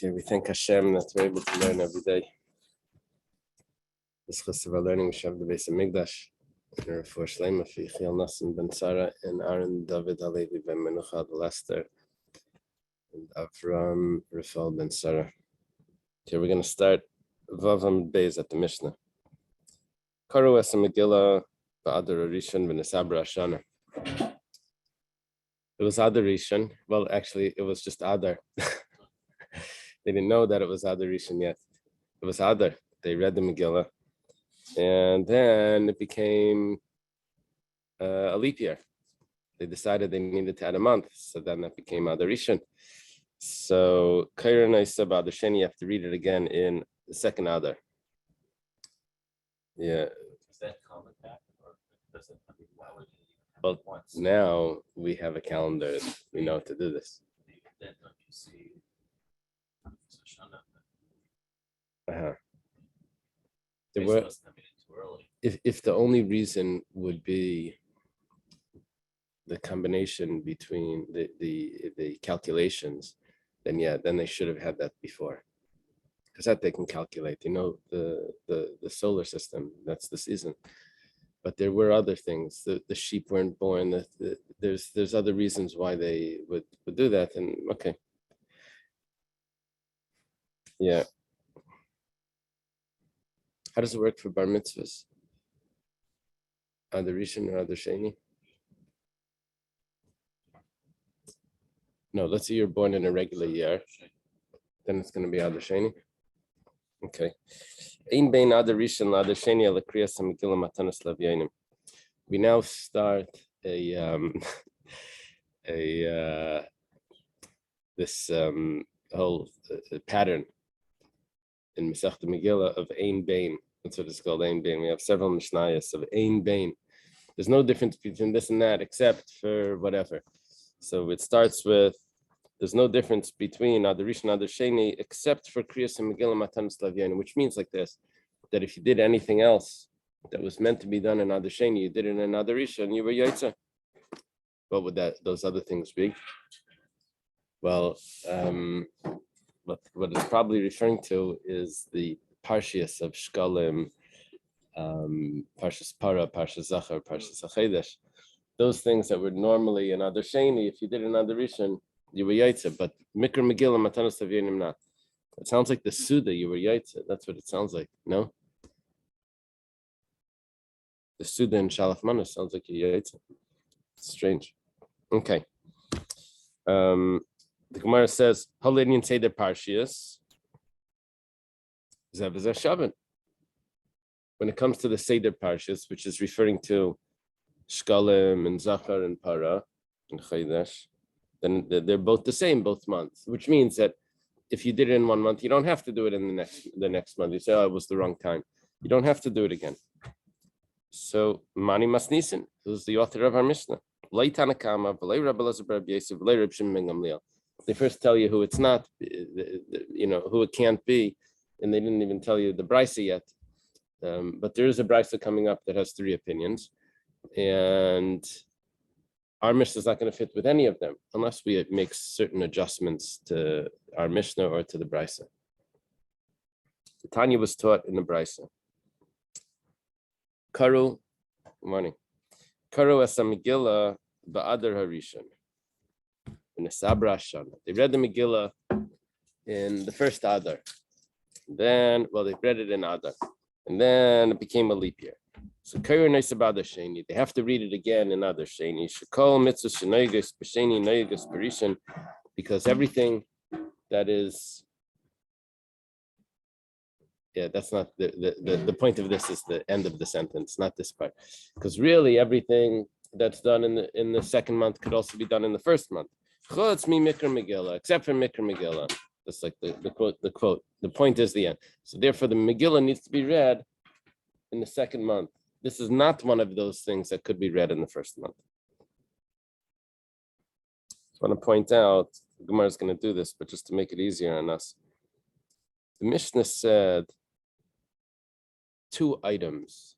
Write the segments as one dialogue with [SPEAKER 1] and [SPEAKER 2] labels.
[SPEAKER 1] Okay, we thank Hashem that we're able to learn every day. This chus of our learning, we should have the base of Migdash, and for Shleima, Fichiel Nassim ben Sarah, and Aaron David Alevi ben Menucha the Esther, and Avram Rafael ben Sarah. Okay, we're going to start Vavam Beis at the Mishnah. Karu es Megillah ba'adar Rishon v'nesabra Ashana. It was Adar Rishon. Well, actually, it was just Adar. They didn't know that it was Adar Rishon yet. It was Adar. They read the Megillah. And then it became a leap year. They decided they needed to add a month. So then that became Adar Rishon. So, Kair Naisa Ba'adar Sheni, you have to read it again in the second Adar. Yeah.
[SPEAKER 2] Is that common back, or does it? I mean, why would you
[SPEAKER 1] Well,
[SPEAKER 2] once?
[SPEAKER 1] now we have a calendar. We know how to do this.
[SPEAKER 2] Then don't you see?
[SPEAKER 1] There were, if the only reason would be the combination between the calculations, then yeah, then they should have had that before, because that they can calculate. You know, the solar system, that's the season. But there were other things. The sheep weren't born. There's other reasons why they would do that. And okay, yeah. How does it work for bar mitzvahs? Adar Rishon or Adar Sheni? No, let's say you're born in a regular year. Then it's going to be Adar Sheni. Okay. Ein bein Adar Rishon Adar Sheni ala kriyas Megillah matanas levyanim. We now start this whole pattern in Masechta Megillah of Ein Bein. That's what it's called, Ein Bein. We have several Mishnayos of Ein Bein. There's no difference between this and that except for whatever. So it starts with, there's no difference between Adar Rishon and Adar Sheni except for Kriyas and Megillah Matanos Levyanim, which means like this, that if you did anything else that was meant to be done in Adar Sheni, you did it in Adar Rishon, you were Yaitza. What would those other things be? Well, what it's probably referring to is the Parshias of Shkalim, Parshas Para, Parshas Zachar, Parshas Achedesh. Those things that were normally in Adar Sheni, if you did in Adar Rishon, you were Yaitza. But Mikra Megillah Matanos Levyanim not. It sounds like the Suda, you were Yaitza. That's what it sounds like. No? The Suda in Shalach Manos sounds like you're Yaitza. It's strange. Okay. The Gemara says, Halinian Seder Parshias, Zev Shavan. When it comes to the Seder Parshias, which is referring to Shkalim and Zachar and Para and Chaydesh, then they're both the same both months, which means that if you did it in 1 month, you don't have to do it in the next month. You say, oh, it was the wrong time. You don't have to do it again. So Mani Masnisin, who's the author of our Mishnah. They first tell you who it's not, who it can't be, and they didn't even tell you the Brisa yet. But there is a Brisa coming up that has 3 opinions, and our Mishnah is not going to fit with any of them unless we make certain adjustments to our Mishnah or to the Brisa. The Tanya was taught in the Brisa. Karu, good morning. Karu es Megillah ba'adar harishon. They read the Megillah in the first Adar. Then, they read it in Adar. And then it became a leap year. So, Kair Naisa Ba'adar Sheni, they have to read it again in Adar Sheni. Shekol mitzvah shenoigus b'sheni noigus b'rishon, because everything that is, that's not the point of this is the end of the sentence, not this part. Because really everything that's done in the second month could also be done in the first month. Chutz mi Mikra Megillah, except for Mikra Megillah. That's like the quote. The point is the end. So therefore, the Megillah needs to be read in the second month. This is not one of those things that could be read in the first month. I want to point out, Gemara is going to do this, but just to make it easier on us. The Mishnah said 2 items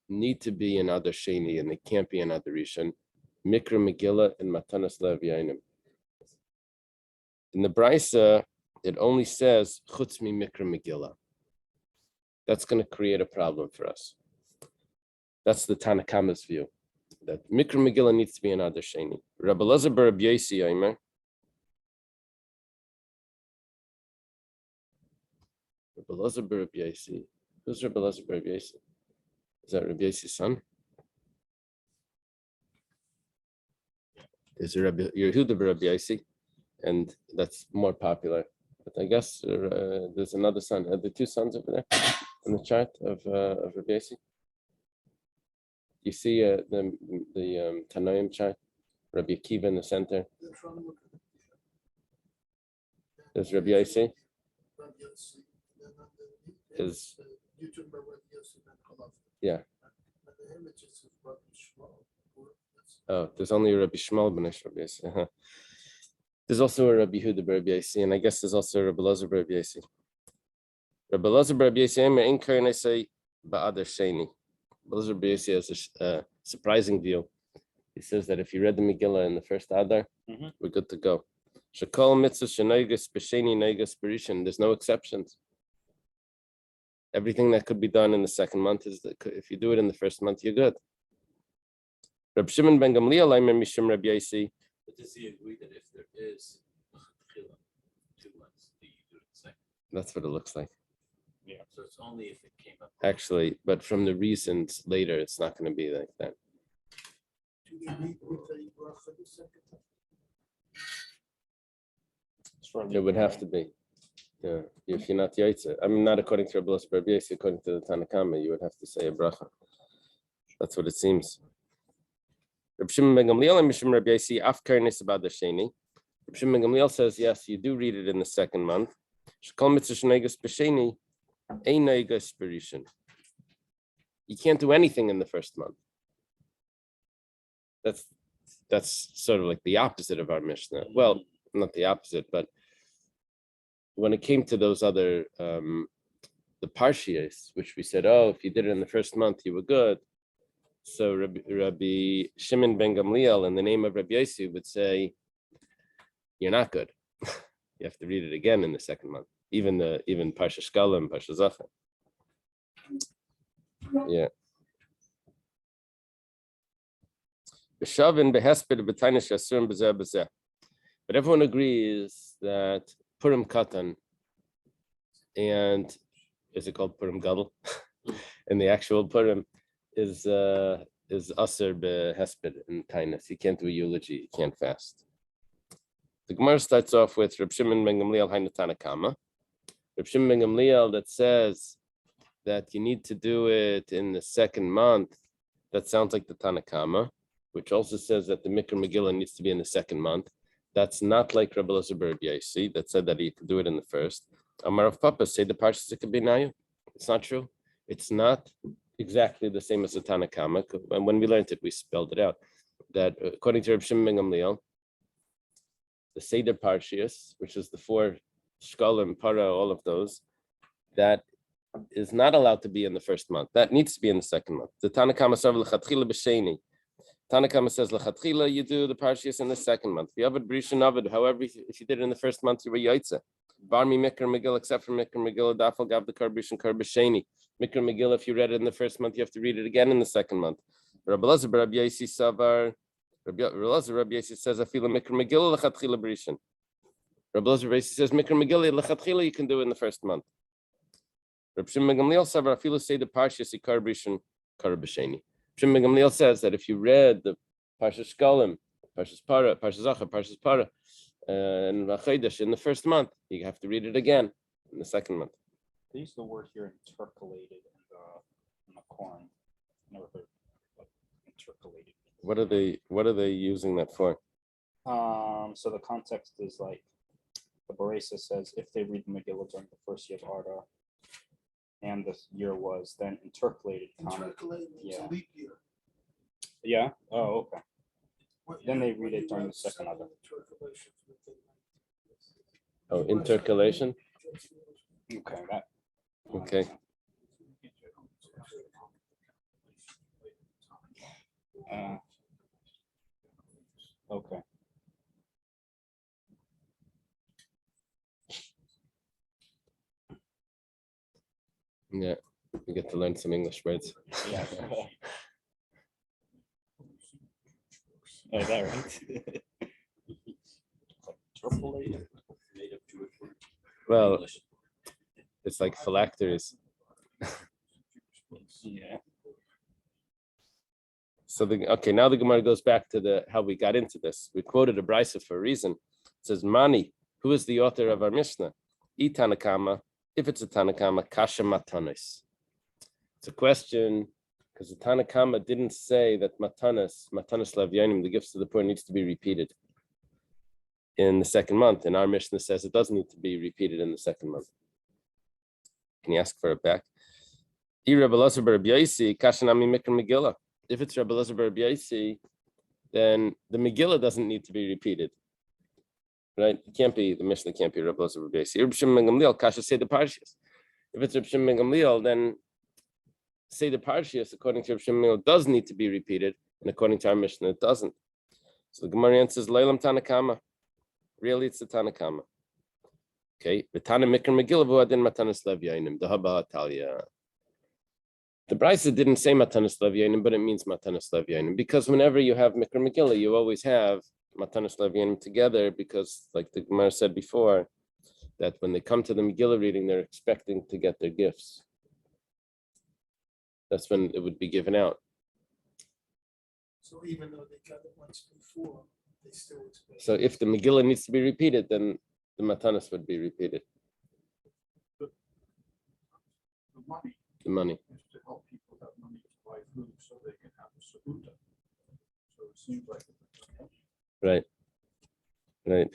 [SPEAKER 1] need to be in Adar Sheni, and they can't be in Adar Rishon. Mikra Megillah and Matanas Levyanim. In the Brisa, it only says chutz mi mikra Megillah. That's going to create a problem for us. That's the Tanna Kama's view, that mikra Megillah needs to be another sheni. Rabbi Elazar bar Rabbi Yosi Omer. Rabbi Elazar bar Rabbi Yosi. Who's Rabbi Elazar bar Rabbi Yosi? Is that Rabbi Yosi's son? Is it Rabbi Yehuda bar Rabbi Yosi? And that's more popular. But I guess there's another son. Are there two sons over there on the chart of Rabbi Yosi? You see the Tanoim chart, Rabbi Akiva in the center. There's Rabbi Yosi. Is yeah. Oh, there's only a Rabbi Shmuel ben Rabbi Yosi. There's also a Rabbi Yehuda bar Rabbi Yosi, and I guess there's also a Rabbi Elazar bar Rabbi Yosi. Rabbi Elazar bar Rabbi Yosi, in Karen I say ba'adar sheni. Rabbi Elazar bar Yosi has a surprising view. He says that if you read the Megillah in the first Adar, we're good to go. Shekol mitzvah shenoigas b'sheni noigas b'rishon. There's no exceptions. Everything that could be done in the second month is that if you do it in the first month, you're good. Reb Shimon ben Gamliel, Aimer Mishum Reb Yosi.
[SPEAKER 2] But does he agree that if there is 2 months, that you do it second?
[SPEAKER 1] That's what it looks like.
[SPEAKER 2] Yeah. So it's only if it came up.
[SPEAKER 1] Actually, but from the reasons later, it's not going to be like that. It would have to be. Yeah, if you're not yaitze, I mean, not according to Rabbi Elazar bar Yosi, according to the Tanna Kama, you would have to say a bracha. That's what it seems. Reb Shimon ben Gamliel and Mishum Rabbi Yosi afkarnis about the sheni. Reb Shimon ben Gamliel says yes, you do read it in the second month. Shekol mitzvah sheneigas b'sheni ein neigas b'rishon. You can't do anything in the first month. That's sort of like the opposite of our Mishnah. Well, not the opposite, but when it came to those other the parshias, which we said, oh, if you did it in the first month, you were good. So Rabbi Shimon ben Gamliel, in the name of Rabbi Yosi, would say, you're not good. You have to read it again in the second month. Even Parsha Shkalim, Parsha Zachar. Yeah. But everyone agrees that Purim Katan and is it called Purim Gadol? And the actual Purim is Aser behesped in Tainus. You can't do a eulogy, you can't fast. The Gemara starts off with Reb Shimon ben Gamliel Hainu Tanna Kama. Reb Shimon ben Gamliel that says that you need to do it in the second month. That sounds like the Tanna Kama, which also says that the Mikra Megillah needs to be in the second month. That's not like Rabbi Elazar bar Rabbi Yosi that said that he could do it in the first. Amar of Papa say the Parshas Ikabinayu. It's not true. It's not exactly the same as the Tanna Kama. And when we learned it, we spelled it out. That according to Reb Shimon ben Gamliel, the Seder Parshias, which is the 4 Shkalim, Para, all of those, that is not allowed to be in the first month. That needs to be in the second month. The Tanna Kama says l'chatchila b'sheni. Tanna Kama says l'chatchila you do the Parshias in the second month. The Avad B'rishon Avad. However, if you did it in the first month, you were yaitze. Barmi Mikra Megillah, except for Mikra Megillah, Dafal Gav the Karbishon Karbisheni. Mikra Megillah, if you read it in the first month, you have to read it again in the second month. Rabbi Elazar bar Rabbi Yosi Savar. Rabbi Elazar Rabbi Yosi says Afila Mikra Megillah l'chatchila b'rishon. Rabbi Elazar Rabbi Yosi says Mikra Megillah l'chatchila you can do it in the first month. Rabbi Shimon ben Gamliel Savar Afila say the Parshas Karbishon Karbisheni. Shimon ben Gamliel says that if you read the Parshas Shkalim, Parshas Para, Parshas Zachar, Parshas Para, and Vachedesh in the first month, you have to read it again in the second month.
[SPEAKER 3] They use the word here intercalated in the Quran. Never heard of intercalated.
[SPEAKER 1] What are they using that for?
[SPEAKER 3] So the context is like the Beresa says if they read the Megillah during the first year of Arda, and the year was then intercalated.
[SPEAKER 4] Intercalated means a leap year.
[SPEAKER 3] Yeah. Oh, okay. Then they read it during the second Adar.
[SPEAKER 1] Oh, intercalation.
[SPEAKER 3] Okay. That.
[SPEAKER 1] Okay.
[SPEAKER 3] Okay.
[SPEAKER 1] Yeah, we get to learn some English words.
[SPEAKER 3] Yeah. Oh, is that right? Triple A.
[SPEAKER 2] Made up Jewish word.
[SPEAKER 1] Well,
[SPEAKER 2] English.
[SPEAKER 1] it's like phylacteries.
[SPEAKER 3] Yeah.
[SPEAKER 1] So okay, now the Gemara goes back to how we got into this. We quoted a brisa for a reason. It says, Mani, who is the author of our Mishnah? Tanakama, if it's a Tanakama, Kasha Matanis. It's a question because the Tanakama didn't say that Matanis Lavyanim, the gifts of the poor, needs to be repeated in the second month. And our Mishnah says it doesn't need to be repeated in the second month. Can you ask for it back? If it's Rabbi Elazar bar Yaisi, then the Megillah doesn't need to be repeated. Right? It can't be, the Mishnah can't be Rabbi Elazar bar Yaisi. Reb Shimon ben Gamliel, Kasha say the Parshas. If it's Reb Shimon ben Gamliel, then say the Parshas, according to Reb Shimon ben Gamliel, does need to be repeated, and according to our Mishnah, it doesn't. So the Gemara answers, Leilam Tanakama. Really, it's the Tanakama. Okay, the Tana Mikra Megillah v'adin Matanis Lev Yainim, the Haba Talia. The Brisa didn't say Matanis Lev Yainim, but it means Matanis Lev Yainim, because whenever you have Mikra Megillah, you always have Matanis Lev Yainim together, because like the Gemara said before, that when they come to the Megillah reading, they're expecting to get their gifts. That's when it would be given out.
[SPEAKER 4] So even though they got it once before, they still expect.
[SPEAKER 1] So if the Megillah needs to be repeated, then the Matanis would be repeated.
[SPEAKER 4] The money
[SPEAKER 1] The money.
[SPEAKER 4] is to help people have money to buy food so they can have a sabuta. So it seems like.
[SPEAKER 1] Right. Right.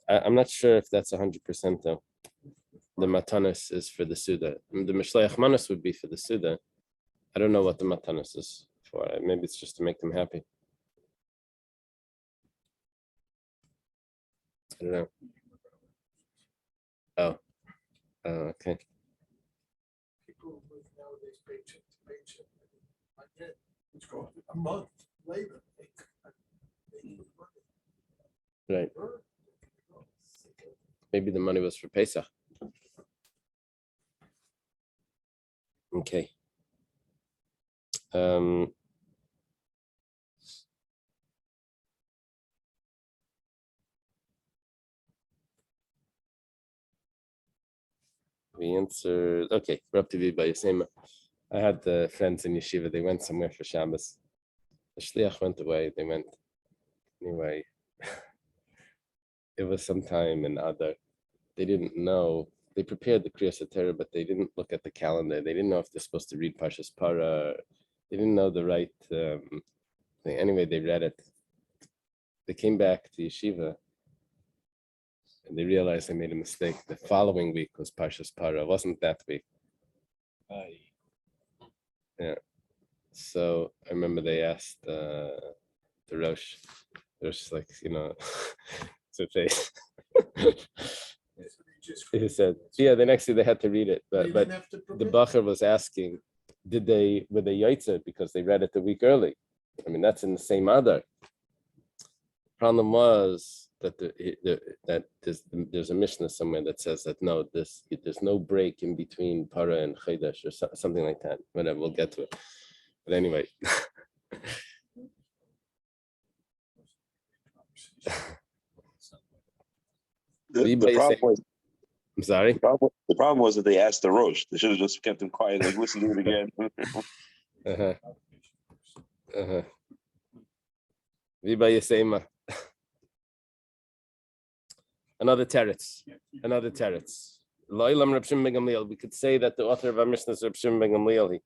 [SPEAKER 1] I'm not sure if that's 100% though. The Matanis is for the Suda. The Mishleach Manas would be for the Suda. I don't know what the Matanis is for. Maybe it's just to make them happy. I don't know. Oh, okay.
[SPEAKER 4] People live nowadays paycheck to paycheck. I get it's going a month later. They need money.
[SPEAKER 1] Right. Maybe the money was for Pesach. Okay. We answered. Okay, we're up to V by Yisema. I had friends in yeshiva. They went somewhere for Shabbos. The shliach went away. They went anyway. It was sometime in Adar. They didn't know. They prepared the Kriyas HaTorah, but they didn't look at the calendar. They didn't know if they're supposed to read Parshas Para. They didn't know the right thing. Anyway, they read it. They came back to yeshiva, and they realized they made a mistake. The following week was Parshas Para. It wasn't that week. Yeah. So I remember they asked the Rosh. The Rosh is like, so they. He said, yeah, the next day they had to read it, but the Bacher was asking, were they yaitze because they read it the week early? I mean, that's in the same Adar. Problem was that that there's a Mishnah somewhere that says that no, there's no break in between Para and Chodesh or something like that. Whatever, we'll get to it. But anyway.
[SPEAKER 5] The problem was,
[SPEAKER 1] I'm sorry.
[SPEAKER 5] The problem was that they asked the Rosh. They should have just kept him quiet, like listen to it again.
[SPEAKER 1] Viba Yisema. Another teretz. Lo'ilam Reb Shimon ben Gamliel. We could say that the author of our Mishnah is Reb Shimon ben Gamliel.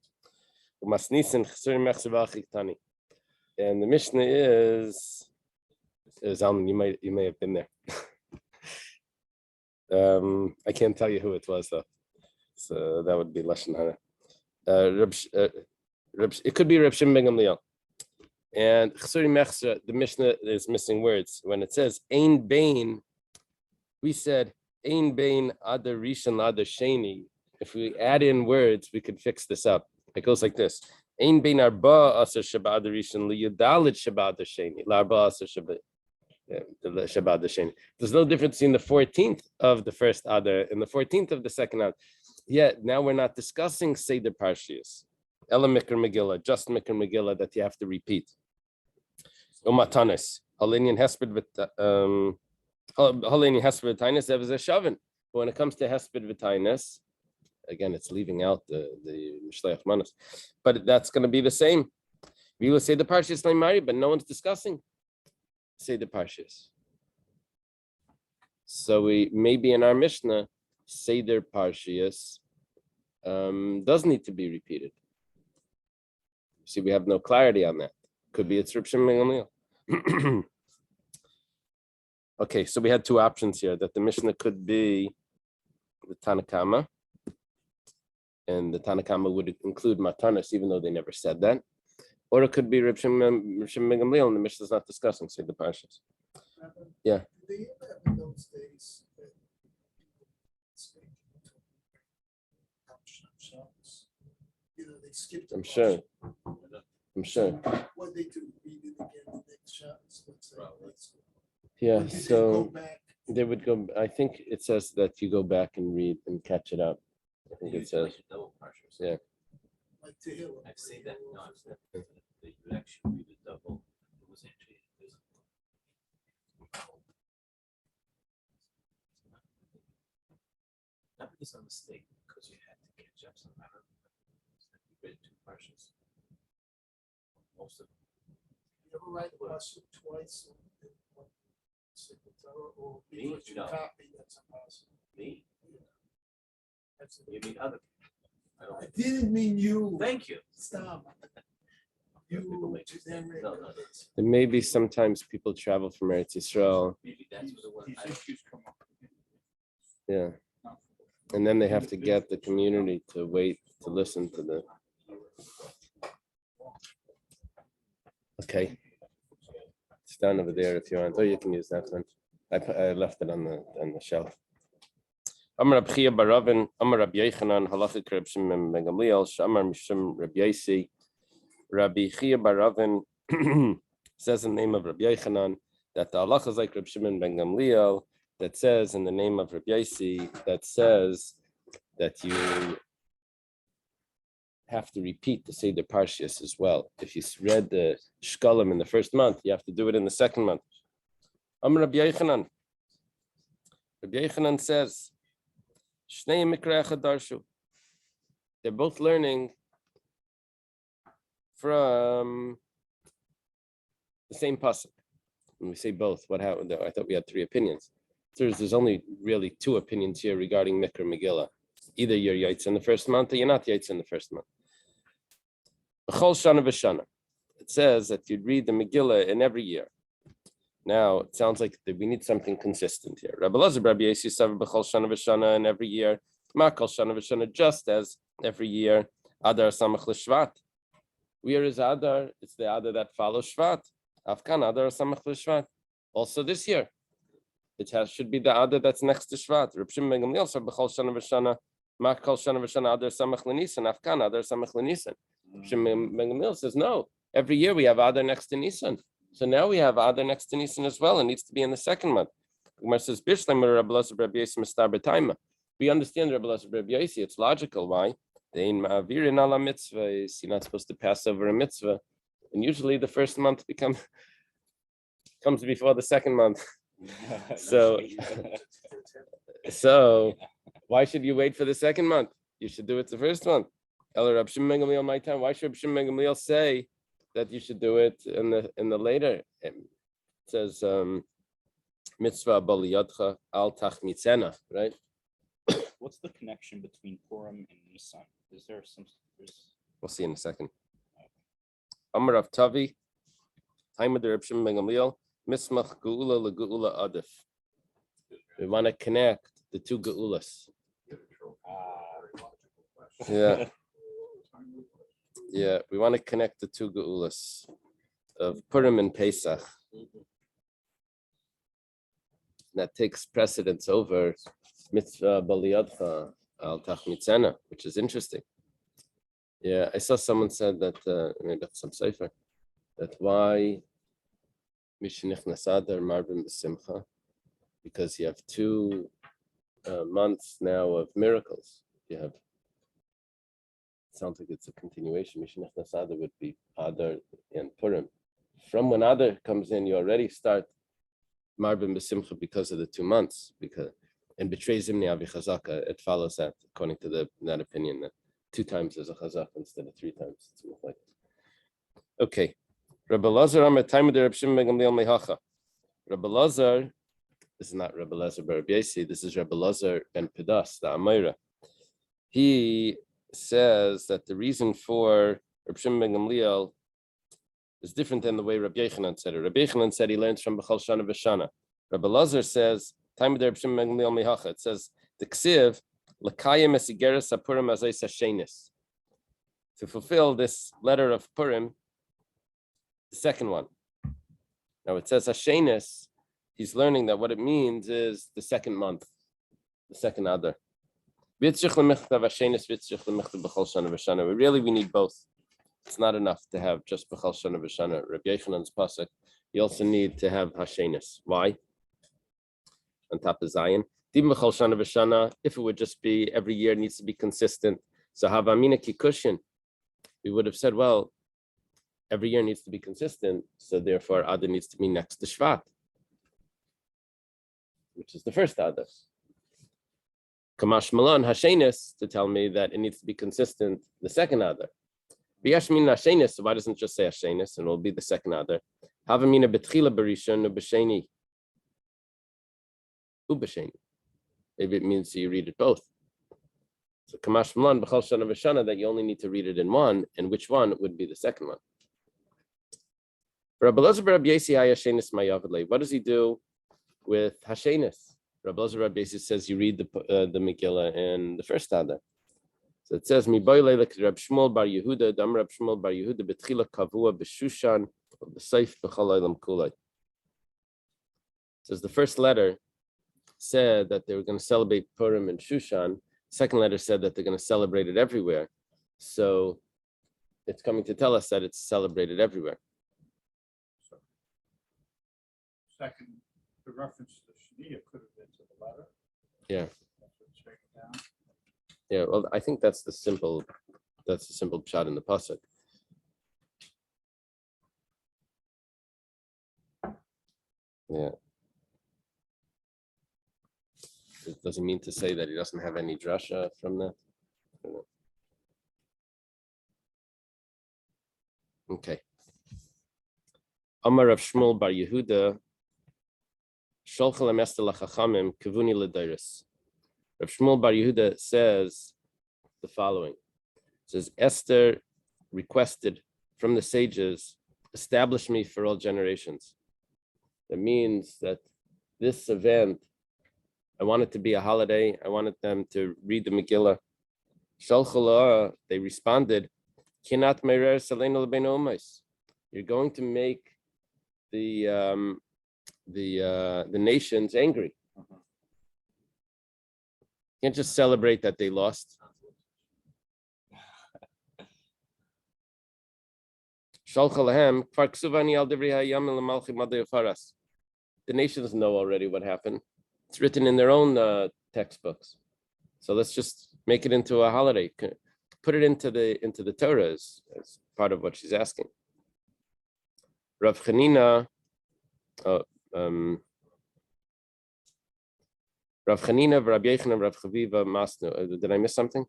[SPEAKER 1] And the Mishnah is Zalman. You may have been there. I can't tell you who it was though, so that would be Lashon Hara. It could be Reb Shimon ben Gamliel. And Chsuri Mechsra, the Mishnah is missing words. When it says Ein Bein, we said Ein Bein Adar Rishon Adar Sheni. If we add in words, we could fix this up. It goes like this: Ein Bein Arba Asar Shabbat Adar Rishon LiYudalit Shabbat Adar Sheni LaRba Asar Shabbat. Shabbat Sheni. There's no difference in the 14th of the first Adar and the 14th of the second Adar. Yeah, now we're not discussing Seder Parshias. Ela Mikra Megillah, just Mikra Megillah that you have to repeat. Umatanis, Halinian Hesped Halinian Hesped V'Tainis, there was a Shavin. But when it comes to Hesped V'Tainis, again, it's leaving out the Mishleach Manas, but that's going to be the same. We will say the Parshias Leimari, but no one's discussing say the Parshias. So we maybe in our Mishnah, Seder Parshias does need to be repeated. See, we have no clarity on that. Could be it's Reb Shimon ben Gamliel. Okay, so we had two options here, that the Mishnah could be the Tanakama, and the Tanakama would include Matanas, even though they never said that. Or it could be Reb Shimon ben Gamliel, and the Mishnah is not discussing Seder Parshias. Yeah.
[SPEAKER 4] Did they ever have in those days that they skipped?
[SPEAKER 1] I'm sure.
[SPEAKER 4] What they do, read it again the next shots.
[SPEAKER 1] Yeah,
[SPEAKER 4] Or did they
[SPEAKER 1] so
[SPEAKER 4] go back?
[SPEAKER 1] they would go, I think it says that you go back and read and catch it up. I think it says,
[SPEAKER 2] Double partials.
[SPEAKER 1] yeah.
[SPEAKER 4] Like Tehillim,
[SPEAKER 2] I've seen that. No, I've seen that. You would actually read the double. It was actually invisible. Not because of a mistake, because you had to catch up some. I don't know. You read two partials. Most of them.
[SPEAKER 4] you ever write a question twice in one single Torah, or
[SPEAKER 2] Me?
[SPEAKER 4] because you
[SPEAKER 2] No.
[SPEAKER 4] copy, that's impossible.
[SPEAKER 2] Me?
[SPEAKER 4] That's
[SPEAKER 2] You mean other people? I
[SPEAKER 4] I
[SPEAKER 2] don't.
[SPEAKER 4] didn't mean you.
[SPEAKER 2] Thank you.
[SPEAKER 4] Stop.
[SPEAKER 2] People
[SPEAKER 4] You,
[SPEAKER 2] make
[SPEAKER 4] then
[SPEAKER 2] mistakes. No, that's
[SPEAKER 1] And maybe sometimes people travel from Eretz Yisrael,
[SPEAKER 2] maybe that's what it was.
[SPEAKER 3] These
[SPEAKER 2] I don't-
[SPEAKER 3] issues come up.
[SPEAKER 1] yeah. And then they have to get the community to wait to listen to the. Okay. It's down over there if you want. Oh, you can use that one. I left it on the shelf. Amar Rab Chia bar Ravin, Amar Rab Yechanan, Halachic Reb Shimon ben Gamliel, Shamar Mishum Reb Yaisi, Rabbi Chia bar Ravin says in the name of Rab Yechanan that the halacha is like Reb Shimon ben Gamliel, that says in the name of Reb Yaisi, that says that you have to repeat the Seder Parshias as well. If you read the Shkalim in the first month, you have to do it in the second month. Amar Rabbi Yechanan. Rabbi Yechanan says, Shnei Mikra Echad Darshu. They're both learning from the same pasuk. When we say both, what happened? I thought we had three opinions. There's only really two opinions here regarding Mikra Megillah. Either you're Yaitz in the first month or you're not Yaitz in the first month. B'chol Shana v'Shana. It says that you'd read the Megillah in every year. Now, it sounds like that we need something consistent here. Rabbi Elazar Rabbi Yossi said B'chol Shana v'Shana, and every year, Ma'kol Shana v'Shana, just as every year, Adar Samach l'Shvat. Where is Adar? It's the Adar that follows Shvat. Afkan Adar Samach l'Shvat. Also this year, it should be the Adar that's next to Shvat. Reb Shimon ben Gamliel said B'chol Shana v'Shana, Ma'kol Shana v'Shana, Adar Samach l'Nisan. Afkan Adar Samach l'Nisan. Reb Shimon ben Gamliel says no. Every year we have Adar next to Nisan. So now we have Adar next to Nisan as well. It needs to be in the second month. Gemara says, we understand Rabbi Elazar Rabbi Yossi. It's logical. Why? You're not supposed to pass over a mitzvah. And usually the first month comes before the second month. So why should you wait for the second month? You should do it the first month. Why should Reb Shimon ben Gamliel say that you should do it in the later? It says mitzvah baliyadcha al tachmitzena, right?
[SPEAKER 3] What's the connection between Purim and Nissan? Is there some?
[SPEAKER 1] We'll see in a second. Amar Rav Tavi, time of the Reb Shimon ben Gamliel, mismach geula legeula adif. We want to connect the two geulas. Yeah. Yeah, we want to connect the two geulas of Purim and Pesach. That takes precedence over mitzvah baliyadcha al tachmitzena, which is interesting. Yeah, I saw someone said that maybe that's some sefer, that why mishnichnas adar marbim b'simcha, because you have 2 months now of miracles. You have sounds like it's a continuation. Mishnechnas Adar would be Adar and Purim. From when Adar comes in, you already start Marbim B'Simcha because of the 2 months. And betrays Zimni Avi Chazaka, it follows that, according to that opinion, that 2 times is a Chazak instead of 3 times. It's more like okay. Rabbi Lazar Amar Taimud Reb Shimon ben Gamliel Mehacha. Rabbi Lazar, this is not Rabbi Lazar bar Rabbi Yossi, this is Rabbi Lazar ben Pedas, the Amayra. He says that the reason for Reb Shimon ben Gamliel is different than the way Rabbi Yochanan said it. Rabbi Yochanan said he learns from B'chol Shana V'Shana. Rabbi Lazar says, Taimud Reb Shimon ben Gamliel Mehacha. It says, the Ksiv, L'kayim esigeres haPurim azay sashenis. To fulfill this letter of Purim, the second one. Now it says Hashenis. He's learning that what it means is the second month, the second Adar. We need both. It's not enough to have just B'chal Shana V'Shana. Rabbi Yochanan's pasuk. You also need to have Hashenis. Why? On top of Zion. If it would just be every year, it needs to be consistent. So Havamina Kikushin, we would have said, well, every year needs to be consistent, so therefore Adar needs to be next to Shvat, which is the first Adar. Kamash Malan Hashenis to tell me that it needs to be consistent, the second Adar. B'yashmin Hashenis, so why doesn't it just say Hashenis and it will be the second Adar? Havamina Betchila Barishon Ubasheni. Ubasheni. Maybe it means you read it both. So Kamash Malan B'chal Shana V'Shana, that you only need to read it in one, and which one would be the second one? Rabbi Lazar Rabbi Yossi Hashenis Mayavadle. What does he do with Hashenis? Rabbi Lazar Rabbi Yossi says you read the Megillah in the first Adar. So it says Mi Boyle like Rabbi Shmuel Bar Yehuda, Dam Rabbi Shmuel Bar Yehuda Betchila Kavua B'Shushan B'Seif B'Chol Olam Kulay. It says the first letter said that they were going to celebrate Purim and Shushan. Second letter said that they're going to celebrate it everywhere. So it's coming to tell us that it's celebrated everywhere.
[SPEAKER 6] Second, the reference to Shania could have been to the letter.
[SPEAKER 1] Yeah.
[SPEAKER 6] That's what's written down.
[SPEAKER 1] Yeah, well, I think that's the simple shot in the pasuk. Yeah. It doesn't mean to say that he doesn't have any drasha from that. Okay. Amar Rav Shmuel Bar Yehuda, Sholchalem Esther Lachachamim Kavuni L'Dairis. Rav Shmuel Bar Yehuda says the following. It says, Esther requested from the sages, establish me for all generations. That means that this event, I want it to be a holiday. I wanted them to read the Megillah. Shalchala, they responded, Kinat Meirer Salenu L'Beinu Umais. You're going to make the nations angry. You can't just celebrate that they lost. The nations know already what happened. It's written in their own textbooks. So let's just make it into a holiday. Put it into the Torah as part of what she's asking. Rav Chanina, Rav Chanina, Rabbi Yochanan, Rav Chaviva, Masnu. Did I miss something?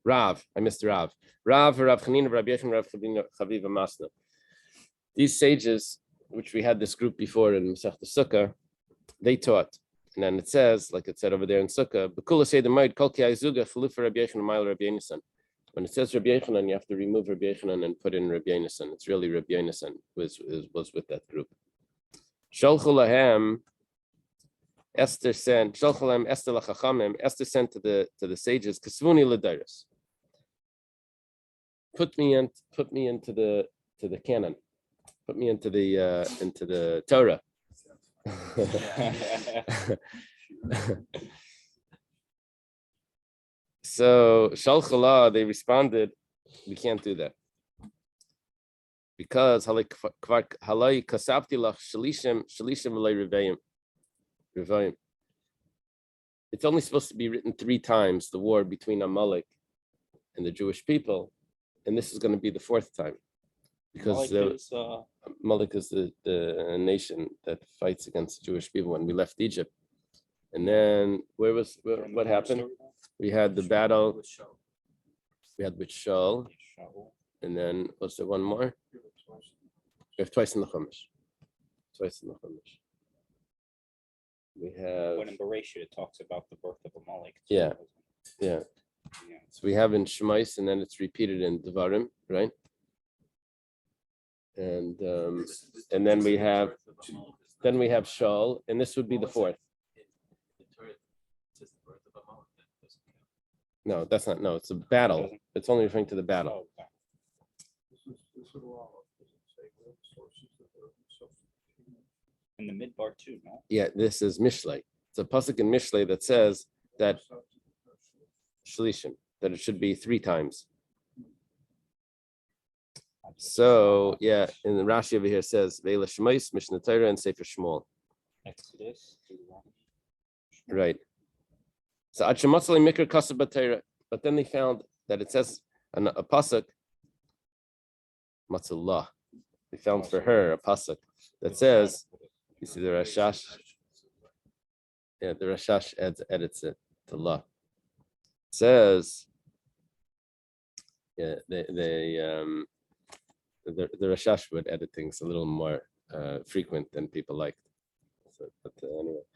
[SPEAKER 1] I missed Rav. Rav Chanina, Rabbi Yochanan, Rav Chaviva, Masnu. These sages, which we had this group before in Masechta Sukkah, they taught. And then it says, like it said over there in Sukkah, when it says Rabbi Yochanan, you have to remove Rabbi Yochanan and put in Rabbi Yonasan. It's really Rabbi Yonasan was with that group. Sholchulahem, Esther sent, Sholchulahem Esther lachachamim, Esther sent to the sages, Kasvuni l'dairos. Put me into the canon. Put me into the Torah. So Shalchala, they responded, we can't do that. Because halay kasabti lach shalishim v'lei revayim. It's only supposed to be written 3 times, the war between Amalek and the Jewish people. and this is going to be the fourth time, because
[SPEAKER 3] Malik
[SPEAKER 1] Malik is the nation that fights against the Jewish people when we left Egypt. And then what happened? We had the battle.
[SPEAKER 2] With show.
[SPEAKER 1] We had with Shaul, and then was there one more? We have twice in the Chumash. Twice in the Chumash. We have
[SPEAKER 3] When in Bereshit it talks about the birth of Amalek.
[SPEAKER 1] Yeah. yeah.
[SPEAKER 3] Yeah.
[SPEAKER 1] So we have in Shemais, and then it's repeated in Devarim, right? And then we have Shaul, and this would be the fourth. No, that's not. No, it's a battle. It's only referring to the battle.
[SPEAKER 3] Oh, okay.
[SPEAKER 6] This would allow us to say what sources that are substituting.
[SPEAKER 3] In the midbar too, no?
[SPEAKER 1] Yeah, this is Mishlei. It's a pasuk in Mishlei that says that Shlishim, that it should be 3 times. So yeah, in the Rashi over here says Ve'ela Shemais, Mishnah Torah, and Sefer Shmuel.
[SPEAKER 3] Exodus.
[SPEAKER 1] Right. So Ad Shematzalei Mikra Kasab B'Torah, but then they found that it says a pasuk, Matzullah. They found for her a pasuk that says, you see the Rashash. Yeah, the Rashash edits it to La. It says, yeah, the Rashash would edit things a little more frequent than people liked. So, but anyway,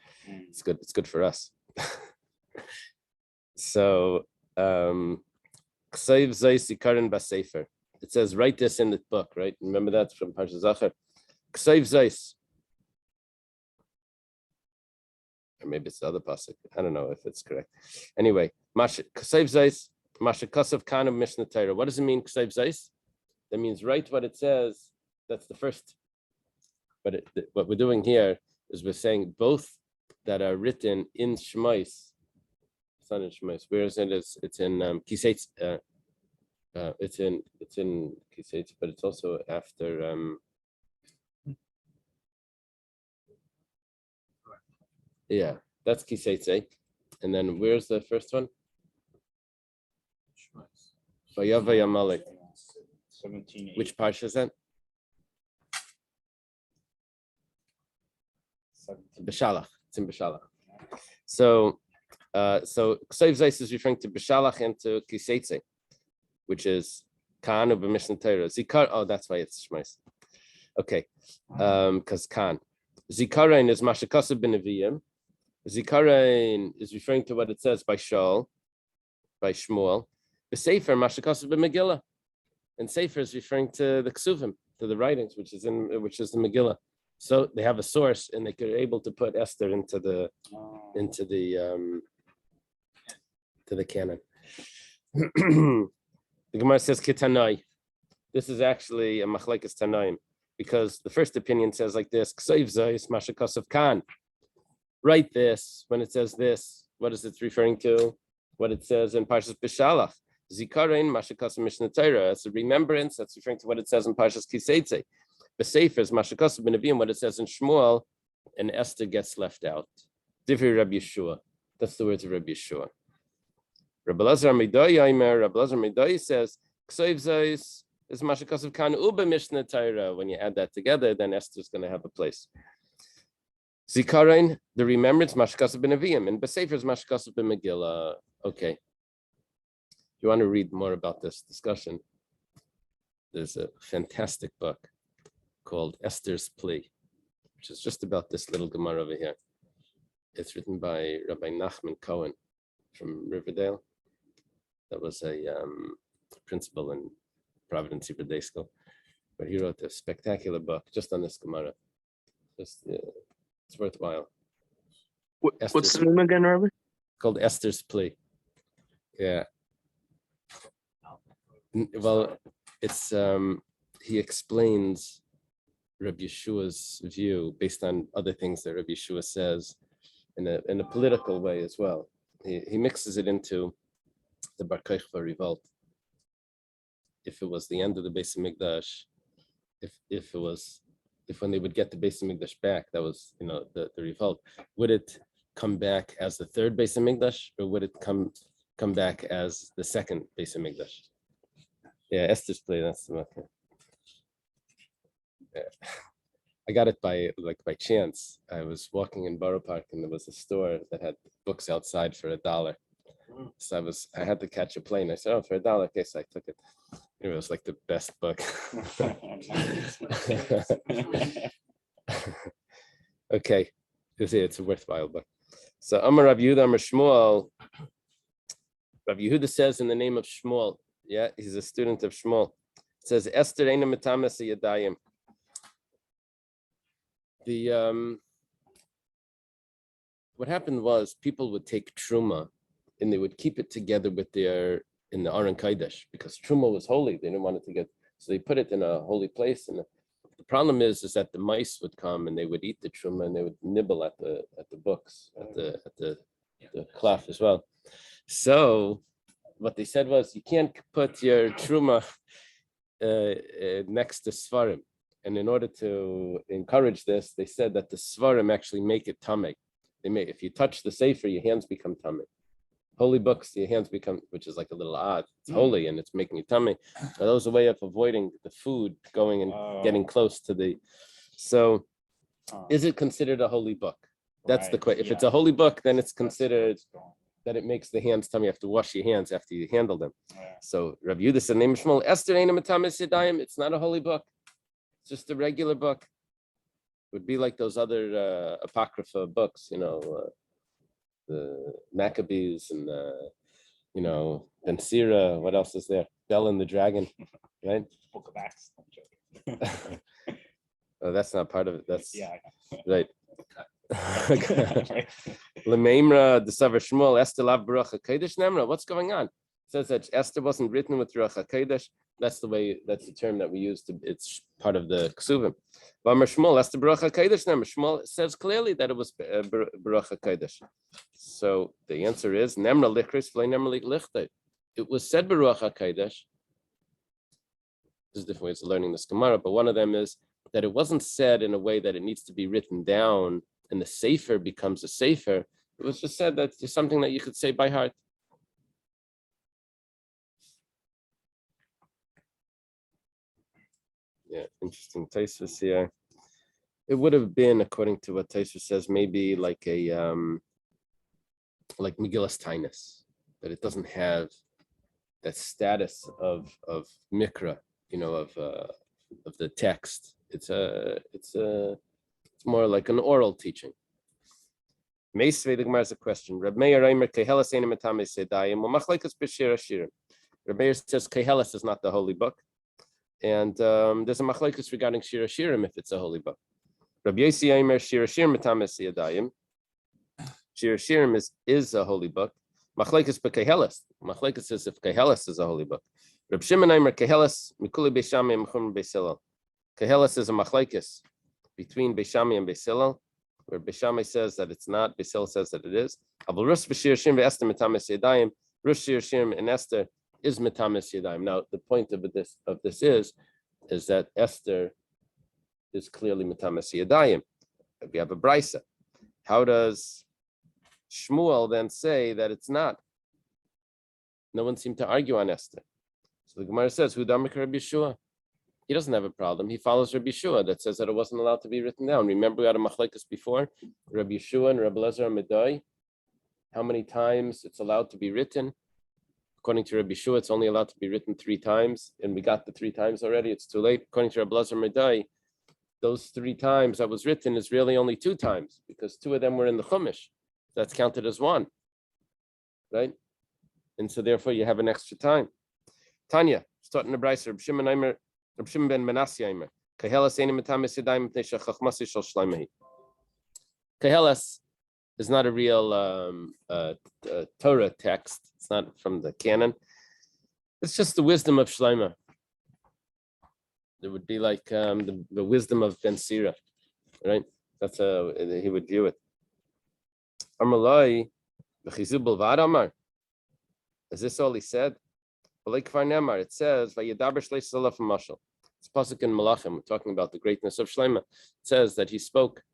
[SPEAKER 1] it's good. It's good for us. So, K'sayv Zayis Ikarin Basefer. It says, write this in the book, right? Remember that from Parsha Zachar. K'sayv Zayis. Or maybe it's the other pasuk. I don't know if it's correct. Anyway, K'sayv Zayis, Masha Kasav Kanu Mishnah Torah. What does it mean, K'sayv Zayis? That means write what it says. That's the first. But what we're doing here is we're saying both that are written in Shemais. It's not in Shemais. Where is it? It's in Kiseitz. It's in Kiseitz, but it's also after. Yeah, that's Kiseitz. And then where's the first one? Vayava Amalek.
[SPEAKER 3] 17.
[SPEAKER 1] Which parsha is that? Beshalach. It's in Beshalach. So K'sayv Zayis is referring to Beshalach and to Kiseitze, which is Khan of Mishnah Torah. Zikar. Oh, that's why it's Shmais. Okay, because Khan. Zikarein is Mashakasav ben Nevi'im. Zikarein is referring to what it says by Shaul, by Shmuel. The Sefer Mashakasav ben Megillah, and Sefer is referring to the Ksuvim, to the writings, which is the Megillah. So they have a source, and they are able to put Esther into the canon. The Gemara says Kitanai. This is actually a machlekes Tanaim, because the first opinion says like this: K'sayv Zayis Mashakasav Khan. Write this when it says this. What is it referring to? What it says in Parshas Beshalach. Zikarein Mashakasav Mishnah Torah. It's a remembrance. That's referring to what it says in Parshas Kiseitze. The Sefer is Mashakasav ben Nevi'im. What it says in Shmuel, and Esther gets left out. Divrei Rabbi Yeshua. That's the words of Rabbi Yeshua. Rabbi Lazar Midai says K'sayv Zayis is Mashakasav Khan Uba Mishnah Torah. When you add that together, then Esther's going to have a place. Zikarein, the remembrance, Mashakasav ben Nevi'im, and Besefer is Mashakasav ben Megillah. Okay. If you want to read more about this discussion, there's a fantastic book called Esther's Plea, which is just about this little Gemara over here. It's written by Rabbi Nachman Cohen from Riverdale. That was a principal in Providence Hebrew Day School, but he wrote a spectacular book just on this Gemara. It's worthwhile.
[SPEAKER 5] What's the name again, Rabbi?
[SPEAKER 1] Called Esther's Plea. Yeah. Well, it's he explains Rabbi Yeshua's view based on other things that Rabbi Yeshua says in a political way as well. He mixes it into the Bar Kokhba revolt. If it was the end of the Beis Hamikdash, if when they would get the Beis Hamikdash back, that was the revolt, would it come back as the third Beis Hamikdash, or would it come back as the second Beis Hamikdash? Yeah, Esther's Plea. That's the okay. Yeah. I got it by chance. I was walking in Borough Park and there was a store that had books outside for $1. So I had to catch a plane. I said, "Oh, for $1." Okay, so I took it. It was like the best book. Okay, it's a worthwhile book. So Amar Rav Yehuda, Amar Shmuel. Rav Yehuda says in the name of Shmuel. Yeah, he's a student of Shmuel. It says Esther eina metames yadayim. What happened was people would take truma and they would keep it together with in the Aron Kodesh because truma was holy. They didn't want it to get, so they put it in a holy place. And the problem is that the mice would come and they would eat the truma and they would nibble at the books, at the cloth as well. So what they said was you can't put your truma next to svarim. And in order to encourage this, they said that the svarim actually make it tamei. If you touch the sefer, your hands become tamei. Holy books, your hands become, which is like a little odd. It's holy and it's making you tamei. That was a way of avoiding the food going and getting close to the. So, is it considered a holy book? That's the question. If it's a holy book, then it's considered that it makes the hands tamei. You have to wash your hands after you handle them. So, Rav Yehuda said, "Name Shmuel, Esther eina metames yadayim." It's not a holy book. It's just a regular book. It would be like those other apocrypha books, the Maccabees and Ben Sira. What else is there? Bell and the Dragon, right?
[SPEAKER 3] Book of Acts.
[SPEAKER 1] Oh, that's not part of it. That's right. Lemeimra the Savar Shmuel Esther lav Baruch HaKodesh Nemra. What's going on? It says that Esther wasn't written with Baruch HaKodesh. That's the term that we use it's part of the Ksuvim. But Shmuel, that's the Baruch HaKodesh number. Shmuel says clearly that it was Baruch HaKodesh. So the answer is Nemra Likris V'lei Nemra Lichtei. It was said Baruch HaKodesh. There's different ways of learning this Gemara, but one of them is that it wasn't said in a way that it needs to be written down and the sefer becomes a sefer. It was just said that it's something that you could say by heart. Yeah, interesting. Tosfos here. It would have been, according to what Tosfos says, maybe like a like Megillah Tainus, that it doesn't have that status of mikra, of the text. It's more like an oral teaching. Meisvei the Gemara is a question. Reb Meir Eimer Kehelas Eina Metames Yadayim U'Machlekes B'Shir Hashirim. Reb Meir says Kehelas is not the holy book. And there's a machlekes regarding Shir Hashirim if it's a holy book. Rabbi Yossi Eimer Shir Hashirim metames yadayim. Shir Hashirim is a holy book. Machlekes b'kehelas. Machlekes is if kehelas is a holy book. Rabbi Shimon Eimer kehelas mikuli beishamai mechum beisilal. Kehelas is a machlekes between beishamai and beisilal, where beishamai says that it's not, beisilal says that it is. Avol rus v'shir Hashirim ve'Esther metames yadayim. Rus Shir Hashirim and Esther is metames yadayim. Now, the point of this is that Esther is clearly metames yadayim. We have a brisa. How does Shmuel then say that it's not? No one seemed to argue on Esther. So the Gemara says, "Who damik Rabbi Yeshua?" He doesn't have a problem. He follows Rabbi Yeshua that says that it wasn't allowed to be written down. Remember, we had a machlekes before, Rabbi Yeshua and Rabbi Elazar Medai. How many times it's allowed to be written? According to Rabbi Yeshua, it's only allowed to be written 3 times, and we got the 3 times already. It's too late. According to Rabbi Elazar Medai, those 3 times that was written is really only 2 times because 2 of them were in the Chumash. That's counted as 1, right? And so therefore you have an extra time. Tanya, starting the Brisa, Reb Shimon ben Manasseh Eimer, Kehelas eini metames yadayim mipnei shechachmasi shel shleimahi. Kehelas is not a real Torah text. It's not from the canon. It's just the wisdom of Shlomo. It would be like the wisdom of Ben Sira, right? That's how he would view it. Amalai, v'chizubel v'adamar. Is this all he said? It says, "Vayedaber shlei salaf mashal." It's pasuk in Malachim. We're talking about the greatness of Shlomo. It says that he spoke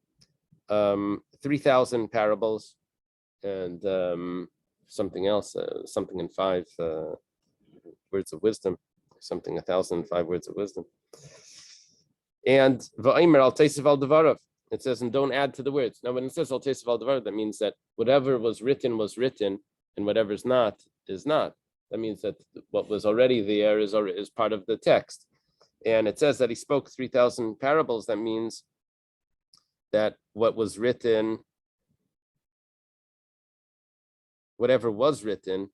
[SPEAKER 1] 3,000 parables and something else, something in 5 words of wisdom. something 1,005 words of wisdom. And va'omer al teisav al devarav. It says, and don't add to the words. Now, when it says al teisav al devarav, that means that whatever was written, and whatever's not is not. That means that what was already there is part of the text. And it says that he spoke 3,000 parables. That means that what was written, whatever was written,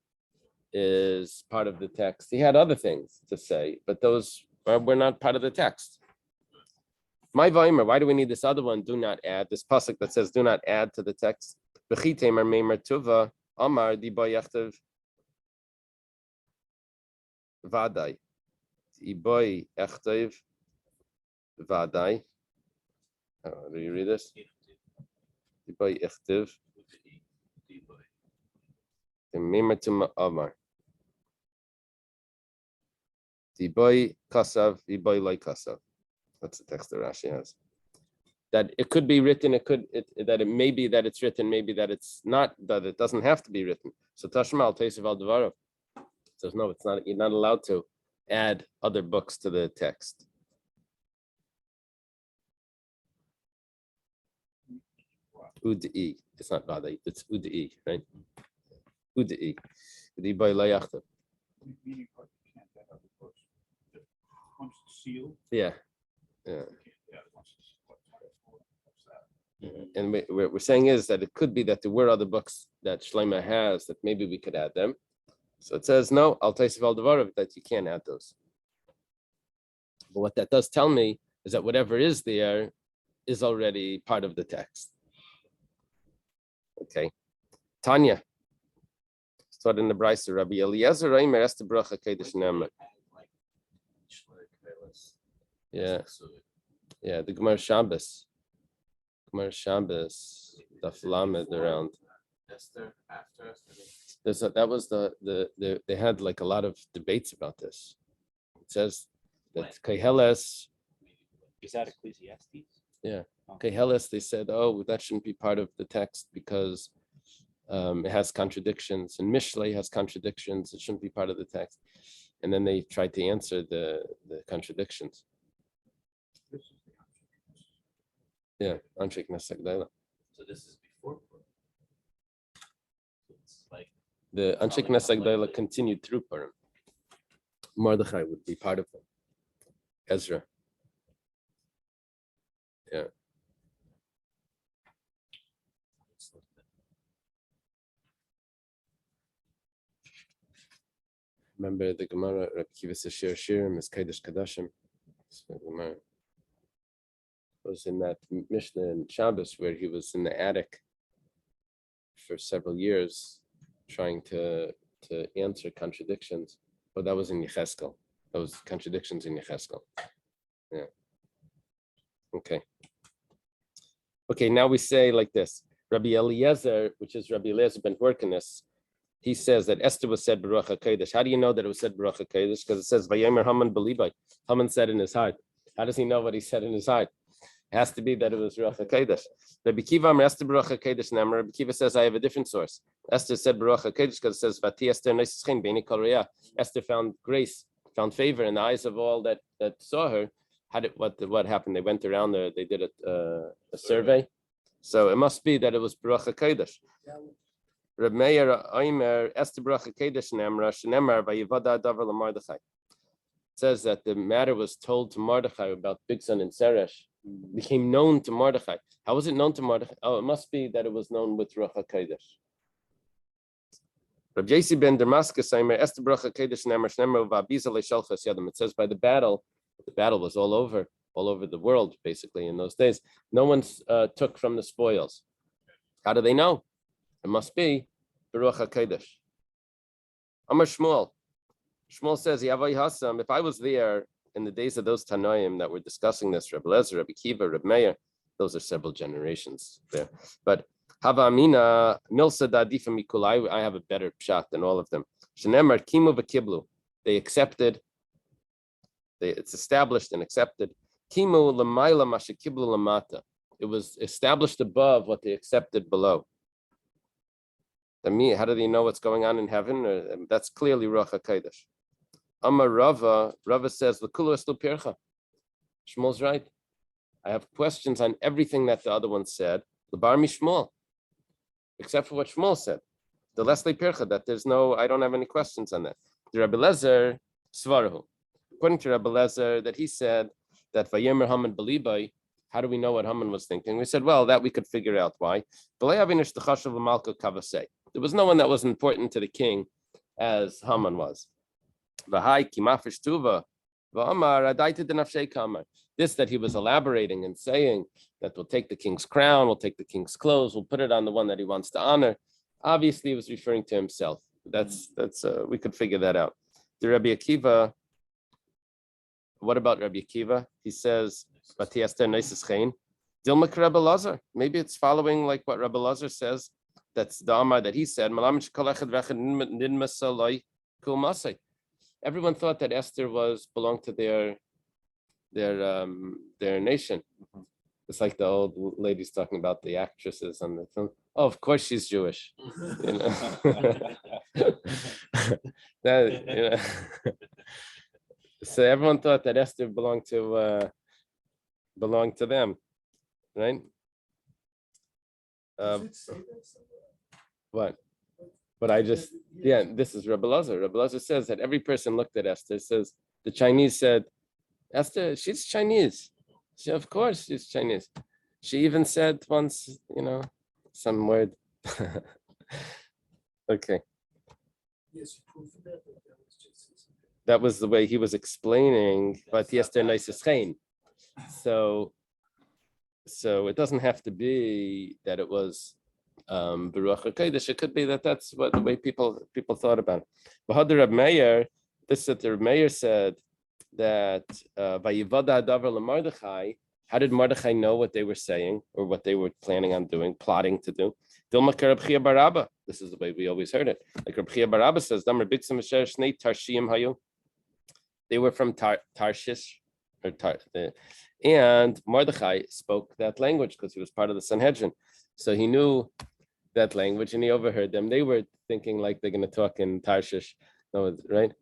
[SPEAKER 1] is part of the text. He had other things to say, but those were not part of the text. My vaymer, why do we need this other one? Do not add. This pasuk that says do not add to the text. B'chitemer meimer tuva amar di boyachtev vadai. Di boy echtev vadai. Do you read this? Di boy echtev. The meimer tuma amar. Di boy kasav. Di boy loy kasav. That's the text that Rashi has. That it could be written, that it may be that it's written, maybe that it's not, that it doesn't have to be written. So Tashma al Teisav al Devarav says no, it's not. You're not allowed to add other books to the text. Ud'i. It's not Vadai, it's Ud'i, right? Ud'i. Ud'i by Layachta.
[SPEAKER 6] Meaning, you can't add other books. Once it's sealed.
[SPEAKER 1] Yeah. And what we're saying is that it could be that there were other books that Shlomo has that maybe we could add them. So it says no, al teisav al devarav, that you can't add those. But what that does tell me is that whatever is there is already part of the text. Okay, Tanya. Start in the Brisa. Rabbi Eliezer Reimer Esther bracha kedush nemar. Yeah, the Gemara Shabbos. Daf Lamed around.
[SPEAKER 2] Esther, after
[SPEAKER 1] Esther. That was they had like a lot of debates about this. It says that Keheles.
[SPEAKER 3] Is that Ecclesiastes?
[SPEAKER 1] Yeah,
[SPEAKER 3] Oh.
[SPEAKER 1] Keheles. They said, oh, that shouldn't be part of the text because it has contradictions, and Mishlei has contradictions. It shouldn't be part of the text. And then they tried to answer the contradictions. Yeah, Anshik Nesagdaila.
[SPEAKER 2] So this is before Purim. It's like
[SPEAKER 1] The Anshik Nesagdaila continued through Purim. Mordechai would be part of them. Ezra. Yeah. Remember the Gemara, Rabbi Kiva says Shir Shirim is Kedesh Kadashim. So Gemara was in that Mishnah in Shabbos where he was in the attic for several years trying to answer contradictions. But that was in Yecheskel. Those contradictions in Yecheskel. Yeah. Okay, now we say like this. Rabbi Eliezer, which is Rabbi Eliezer ben Hyrcanus, he says that Esther was said Baruch HaKodesh. How do you know that it was said Baruch HaKodesh? Because it says Vayomer Haman Belibai. Haman said in his heart. How does he know what he said in his heart? It has to be that it was Baruch HaKodesh. Rabbi Kiva Amar Esther Baruch HaKodesh Namar. Rabbi Kiva says I have a different source. Esther said Baruch HaKodesh because it says Vati Esther Noiseschein Beini Kol Re'ah. Esther found grace, found favor in the eyes of all that saw her. What happened? They went around there. They did a survey. So it must be that it was Baruch HaKodesh. Reb Meir Oimer Esther Baruch HaKodesh Namra Shenemar Vayivada Davar LaMordechai. It says that the matter was told to Mordechai about Bigson and Seresh. Became known to Mordechai. How was it known to Mordechai? Oh, it must be that it was known with Ruach HaKodesh. Rav Yesi ben Damascus Oimer Esther Baruch HaKodesh Namra Shenemar Va'abiza Le'shalchas Yadam. It says by the battle was all over the world, basically, in those days. No one took from the spoils. How do they know? It must be Baruch HaKodesh. Amar Shmuel. Shmuel says, Yavai Hassam, if I was there in the days of those Tanoim that were discussing this, Rabbi Lezer, Rabbi Kiva, Rabbi Meir, those are several generations there. But Hava Amina, Milsa Dadifa Mikulai, I have a better shot than all of them. Shenemar Kimu V'Kiblu. They accepted, it's established and accepted. Kimu Lamaila Mashakiblu Lamata. It was established above what they accepted below. How do they know what's going on in heaven? That's clearly Ruach HaKodesh. Amar Rava says, L'kulu eslu pircha. Shmuel's right. I have questions on everything that the other one said. L'bar mi Shmuel, except for what Shmuel said. The Leslie Pircha, that I don't have any questions on that. The Rebbe Lezer, Svarahu. According to Rebbe Lezer, that he said that Vayemer Haman Belibai, how do we know what Haman was thinking? We said, well, that we could figure out why. There was no one that was important to the king as Haman was. This that he was elaborating and saying that we'll take the king's crown, we'll take the king's clothes, we'll put it on the one that he wants to honor. Obviously, he was referring to himself. That's we could figure that out. The Rabbi Akiva. What about Rabbi Akiva? He says, maybe it's following like what Rabbi Lazar says. That's the Amar that he said. Everyone thought that Esther belonged to their nation. It's like the old ladies talking about the actresses on the film. Oh, of course she's Jewish. You know? So everyone thought that Esther belonged to them, right? What? But I just, this is Rebbe Lazar. Rebbe Lazar says that every person looked at Esther, says the Chinese said, Esther, she's Chinese. Of course she's Chinese. She even said once, some word. Okay. That was the way he was explaining, but Esther Neiseschain. So it doesn't have to be that it was Baruch HaKodesh. It could be that that's what the way people thought about it. But Reb Meir, this that the Reb Meir said that Vayivada Hadavar LeMordechai. How did Mordechai know what they were saying or what they were planning on doing, plotting to do? Dilma Reb Chia bar Abba. This is the way we always heard it. Like Reb Chia bar Abba says, Damar Bixim Asher Shnei Tarshiyim Hayu. They were from Tarshish, and Mordechai spoke that language because he was part of the Sanhedrin. So he knew that language and he overheard them. They were thinking like they're going to talk in Tarshish, right?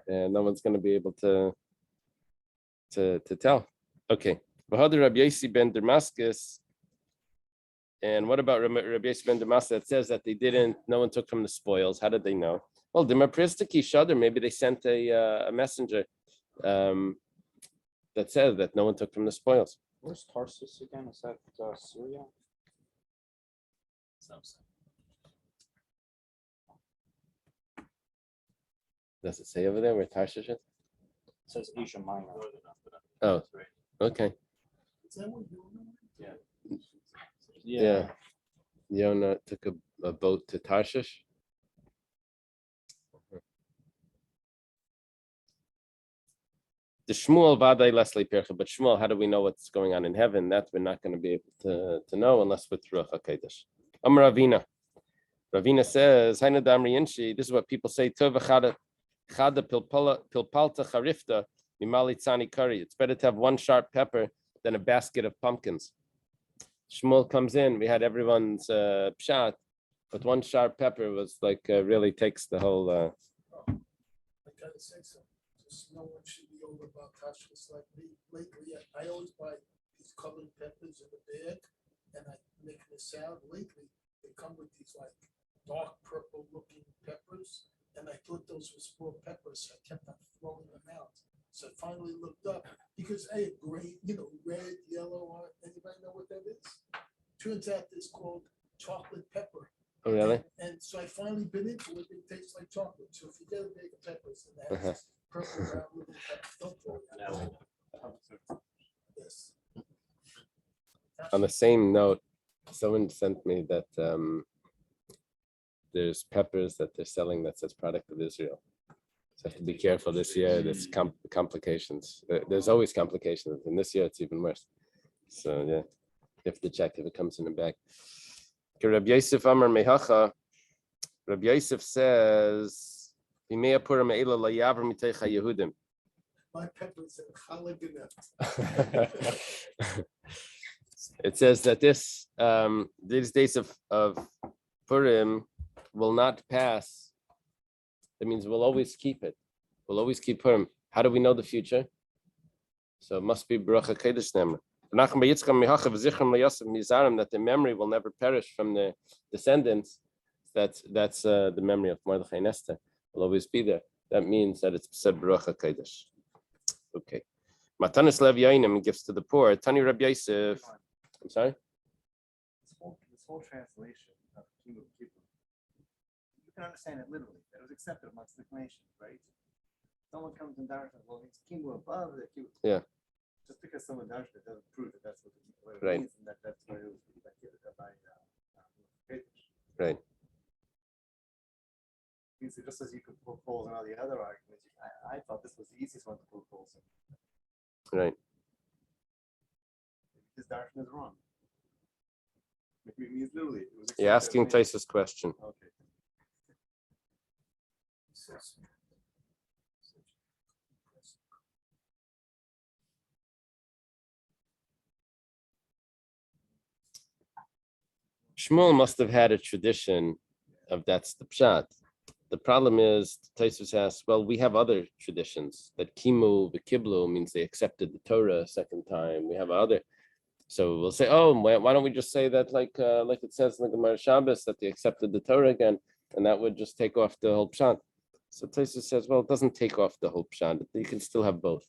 [SPEAKER 1] And no one's going to be able to tell. Okay. Rabbi Yossi ben Damascus. And what about Rabbi Yossi ben Damascus that says that no one took from the spoils? How did they know? Well, maybe they sent a messenger that said that no one took from the spoils.
[SPEAKER 3] Where's Tarsus again? Is that Syria?
[SPEAKER 1] Does it say over there where Tarshish is?
[SPEAKER 3] It says Asia Minor.
[SPEAKER 1] Oh, okay.
[SPEAKER 4] Is that what you're doing?
[SPEAKER 1] Yeah. Yonah took a boat to Tarshish. The Shmuel Vaday Leslie Pircha, but Shmuel, how do we know what's going on in heaven? That we're not going to be able to know unless with Ruach HaKodesh. Amar Ravina. Ravina says, this is what people say, Tov chada pilpalta charifta mimali tzani curry. It's better to have one sharp pepper than a basket of pumpkins. Shmuel comes in, we had everyone's pshat, but one sharp pepper was like really takes the whole.
[SPEAKER 4] I gotta say something. Just no one should be over about Tashkis like me. Lately, I always buy these colored peppers in a bag, and I make a salad. Lately, they come with these like dark purple looking peppers, and I thought those were small peppers, so I kept on throwing them out. So I finally looked up because I had gray, red, yellow. Anybody know what that is? Turns out it's called chocolate pepper.
[SPEAKER 1] Oh, really?
[SPEAKER 4] And so I finally bit into it. It tastes like chocolate. So if you get a bag of peppers and that has purple round little peppers, don't throw it out. Yes.
[SPEAKER 1] On the same note, someone sent me that there's peppers that they're selling that says product of Israel. So have to be careful this year. There's complications. There's always complications, and this year it's even worse. So yeah, you have to check if it comes in the bag. Rabbi Yosef Amar Mehacha. Rabbi Yosef says, "Bimei Purim eila la yavru miteicha Yehudim."
[SPEAKER 4] My peppers are chalaganah.
[SPEAKER 1] It says that these days of Purim will not pass. That means we'll always keep it. We'll always keep Purim. How do we know the future? So it must be Bracha Kodesh Nemer. That the memory will never perish from the descendants. That's the memory of Mordechai and Esther. Will always be there. That means that it's said Bracha Kodesh. Okay. Matanis Lev Yainim gives to the poor. Tani Rabbi Yosef. I'm sorry?
[SPEAKER 2] This whole translation of King of Kippur, you can understand it literally. That it was accepted amongst the nations, right? Someone comes and says, well, it's king above the king.
[SPEAKER 1] Yeah.
[SPEAKER 2] Just because someone does it doesn't prove that that's what it
[SPEAKER 1] Right.
[SPEAKER 2] means, and that's what it was by
[SPEAKER 1] Right.
[SPEAKER 2] means that just as you could pull holes in all the other arguments, I thought this was the easiest one to pull holes in.
[SPEAKER 1] Right.
[SPEAKER 2] This darshan is wrong. It means literally. It was
[SPEAKER 1] You're asking
[SPEAKER 2] accepted.
[SPEAKER 1] Taisa's question.
[SPEAKER 2] Okay.
[SPEAKER 1] Shmuel must have had a tradition of that's the pshat. The problem is, Taisus asks, well, we have other traditions that kimu v'kiblu means they accepted the Torah a second time. We have other, so we'll say, oh, why don't we just say that like it says in the Gemara Shabbos that they accepted the Torah again, and that would just take off the whole pshat. So Taisus says, well, it doesn't take off the whole pshat. You can still have both.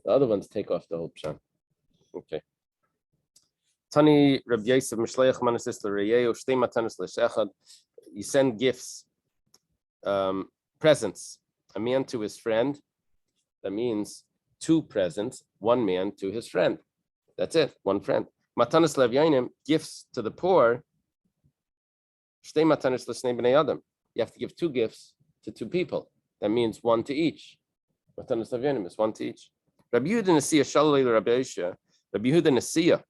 [SPEAKER 1] The other ones take off the whole pshat. Okay. Tani Rabbi Yosef Mishleach Manas Isla Reyehu Shtei Matanos L'Shechad. You send gifts, presents, a man to his friend. That means 2 presents, 1 man to his friend. That's it, 1 friend. Matanos Levyainim, gifts to the poor. Shtei Matanos L'Shnei Bnei Adam. You have to give 2 gifts to 2 people. That means 1 to each. Matanos Levyainim is 1 to each. Rabbi Yehuda Nesiya Shalei Rabbi Yosha. Rabbi Yehuda Nesiya.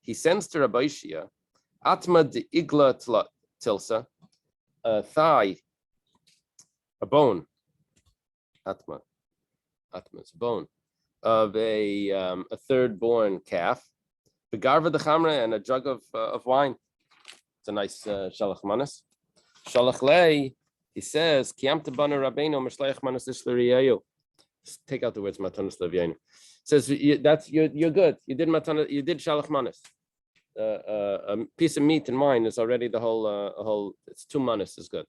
[SPEAKER 1] He sends to Rabbi Shia, Atma de Igla Tilsa, a thigh, a bone, Atma is a bone, of a 3rd-born calf, the Garva de Chamra, and a jug of wine. It's a nice Shalach Manas. Shalach Lei, he says, Kiamta Bana Rabbeinu Mishleich Manas Ishleriyayu. Take out the words Matanas Levyayim. Says you're good. You did matana. You did shalach manas. A piece of meat and wine is already the whole. It's 2 manas is good.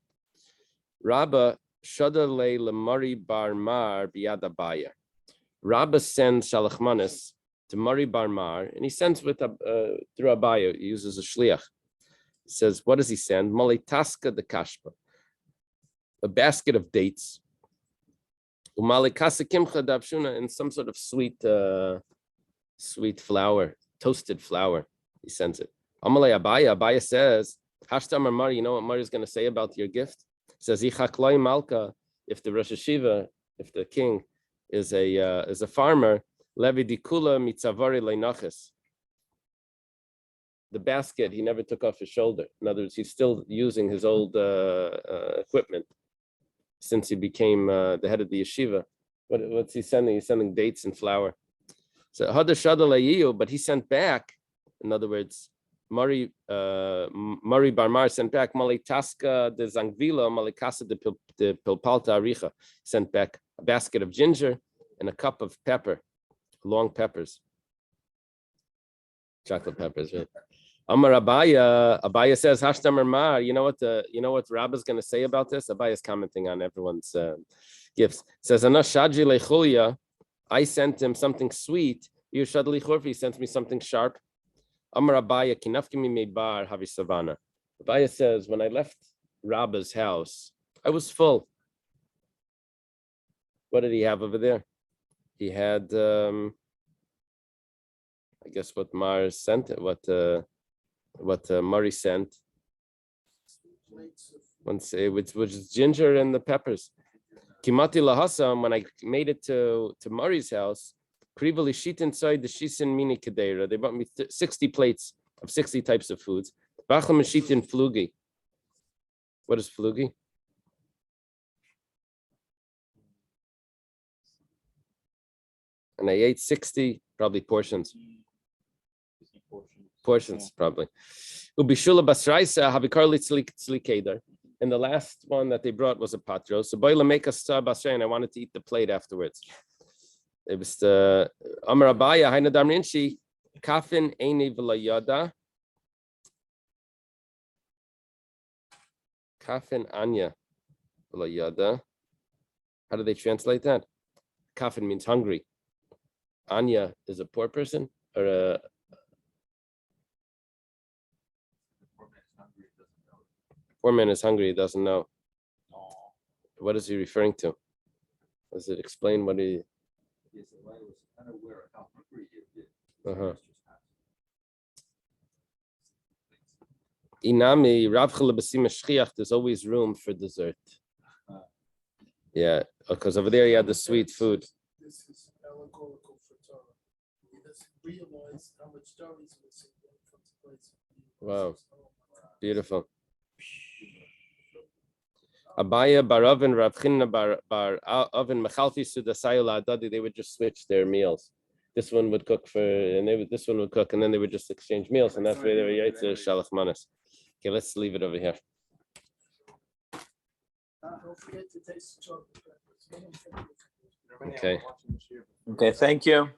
[SPEAKER 1] Rabba shada le lemari bar mar biyad abaya. Rabba sends shalach manas to Mari bar mar, and he sends with through Abaya. He uses a shliach. He says, what does he send? Malitaska de kashpa, a basket of dates. And some sort of sweet flour, toasted flour. He sends it. Amalei Abaya says, Hashtamar Mari, you know what Mari is going to say about your gift? He says, Ichakloi Malka, if the Rosh Hashiva, if the king is a farmer, Levi Dikula Mitzavari Leinachis. The basket he never took off his shoulder. In other words, he's still using his old equipment. Since he became the head of the yeshiva. What's he sending? He's sending dates and flour. So but he sent back, in other words, Mari Barmar sent back Malitaska de Zangvila, Malikasa de Pilpalta Aricha, sent back a basket of ginger and a cup of pepper, long peppers. Chocolate peppers, right? Amar Abaya says, Hashtamar Mar, you know what Rabba's going to say about this? Abaya is commenting on everyone's gifts. Says, Anashaji lechulia, I sent him something sweet. Yushad lichorfi, he sent me something sharp. Amar Abaya, kinafkimi mebar havi savana. Abaya says, when I left Rabba's house, I was full. What did he have over there? He had, I guess what Mars sent it, what Murray sent, which is ginger and the peppers. Kimati lahasam, when I made it to Murray's house, krivali sheet inside the shisin mini kedera. They brought me 60 plates of 60 types of foods. Bacham sheet in flugi. What is flugi? And I ate 60 probably portions. Portions, probably. Ubishula basraisa havikar litzli keder. And the last one that they brought was a patro. So boila make a sub and I wanted to eat the plate afterwards. It was the Amar Abaya Haina Damrinshi Kafin Eini V'Layada Kafin Anya V'Layada. How do they translate that? Kafin means hungry. Anya is a poor person or a poor man is hungry, he doesn't know. What is he referring to? Does it explain what he? Inami Ravchel B'Sim Shchiach. There's always room for dessert. Yeah, because over there you had the sweet food.
[SPEAKER 4] This is allegorical for Torah. He doesn't realize how much Torah is missing when it comes to place.
[SPEAKER 1] Wow, beautiful. Abaya Baravin Ravchina Bar Oven Mechalfi Sudasayla Adadi. They would just switch their meals. This one would cook this one would cook, and then they would just exchange meals, and that's where they were Yaitze Shalach Manas. Okay, let's leave it over here.
[SPEAKER 4] Don't forget to taste the chocolate peppers.
[SPEAKER 1] Okay.
[SPEAKER 3] Okay, thank you.